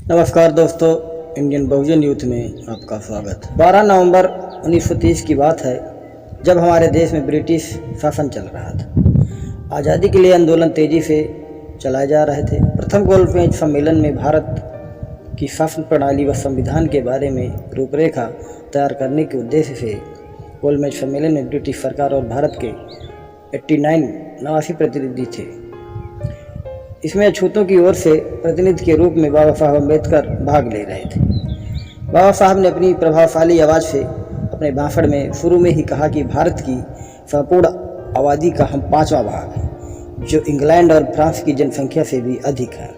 नमस्कार दोस्तों, इंडियन बहुजन यूथ में आपका स्वागत। 12 नवंबर 1930 की बात है, जब हमारे देश में ब्रिटिश शासन चल रहा था। आज़ादी के लिए आंदोलन तेज़ी से चलाए जा रहे थे। प्रथम गोलमेज सम्मेलन में भारत की शासन प्रणाली व संविधान के बारे में रूपरेखा तैयार करने के उद्देश्य से गोलमेज सम्मेलन में ब्रिटिश सरकार और भारत के 89 प्रतिनिधि थे। इसमें अछूतों की ओर से प्रतिनिधि के रूप में बाबा साहब अम्बेडकर भाग ले रहे थे। बाबा साहब ने अपनी प्रभावशाली आवाज़ से अपने भाषण में शुरू में ही कहा कि भारत की संपूर्ण आबादी का हम 5वां भाग हैं, जो इंग्लैंड और फ्रांस की जनसंख्या से भी अधिक है।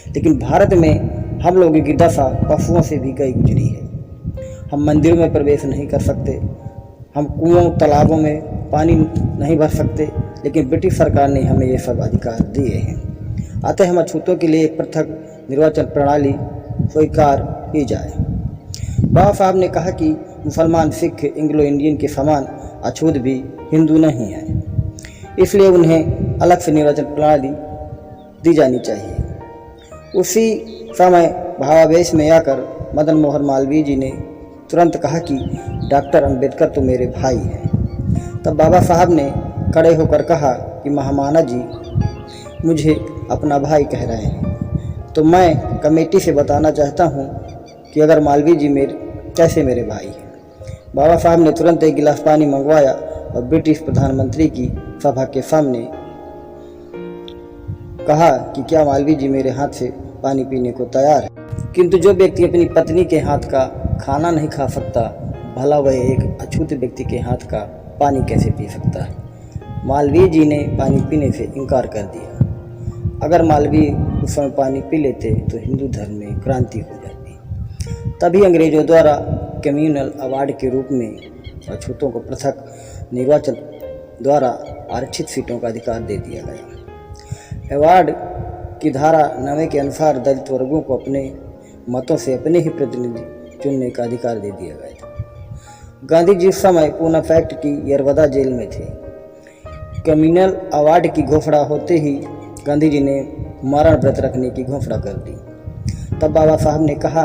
लेकिन भारत में हम लोगों की दशा पशुओं से भी गई गुजरी है। हम मंदिरों में प्रवेश नहीं कर सकते, हम कुओं तालाबों में पानी नहीं भर सकते, लेकिन ब्रिटिश सरकार ने हमें ये सब अधिकार दिए हैं। अतः हम अछूतों के लिए एक पृथक निर्वाचन प्रणाली स्वीकार की जाए। बाबा साहब ने कहा कि मुसलमान, सिख, एंग्लो इंडियन के समान अछूत भी हिंदू नहीं है, इसलिए उन्हें अलग से निर्वाचन प्रणाली दी जानी चाहिए। उसी समय भावावेश में आकर मदन मोहन मालवीय जी ने तुरंत कहा कि डॉक्टर अंबेडकर तो मेरे भाई हैं। तब बाबा साहब ने खड़े होकर कहा कि महामाना जी मुझे अपना भाई कह रहे हैं, तो मैं कमेटी से बताना चाहता हूं कि अगर मालवीय जी कैसे मेरे भाई हैं। बाबा साहब ने तुरंत एक गिलास पानी मंगवाया और ब्रिटिश प्रधानमंत्री की सभा के सामने कहा कि क्या मालवीय जी मेरे हाथ से पानी पीने को तैयार है। किंतु जो व्यक्ति अपनी पत्नी के हाथ का खाना नहीं खा सकता, भला वह एक अछूत व्यक्ति के हाथ का पानी कैसे पी सकता है। मालवीय जी ने पानी पीने से इनकार कर दिया। अगर मालवीय उस समय पानी पी लेते तो हिंदू धर्म में क्रांति हो जाती। तभी अंग्रेजों द्वारा कम्युनल अवार्ड के रूप में अछूतों को पृथक निर्वाचन द्वारा आरक्षित सीटों का अधिकार दे दिया गया। अवार्ड की धारा 9 के अनुसार दलित वर्गों को अपने मतों से अपने ही प्रतिनिधि चुनने का अधिकार दे दिया गया था। गांधी जी उस समय पूना फैक्ट की यरवदा जेल में थे। कम्युनल अवार्ड की घोषणा होते ही गांधी जी ने मरण व्रत रखने की घोषणा कर दी। तब बाबा साहब ने कहा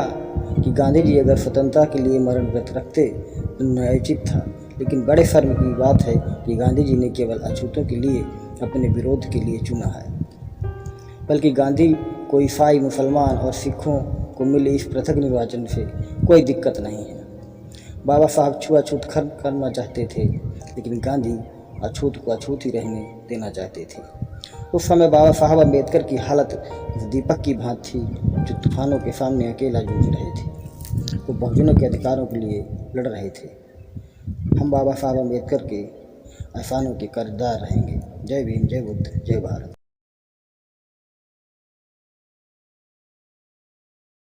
कि गांधी जी अगर स्वतंत्रता के लिए मरण व्रत रखते तो न्यायोचित था, लेकिन बड़े शर्म की बात है कि गांधी जी ने केवल अछूतों के लिए अपने विरोध के लिए चुना है, बल्कि गांधी को ईसाई, मुसलमान और सिखों को मिले इस पृथक निर्वाचन से कोई दिक्कत नहीं है। बाबा साहब छुआछूत खत्म करना चाहते थे, लेकिन गांधी अछूत को अछूत ही रहने देना चाहते थे। उस समय बाबा साहब अम्बेडकर की हालत दीपक की भांति थी, जो तूफानों के सामने अकेला जूझ रहे थे। वो बहुजनों के अधिकारों के लिए लड़ रहे थे। हम बाबा साहब अम्बेडकर के एहसानों के कर्जदार रहेंगे। जय भीम, जय बुद्ध, जय भारत।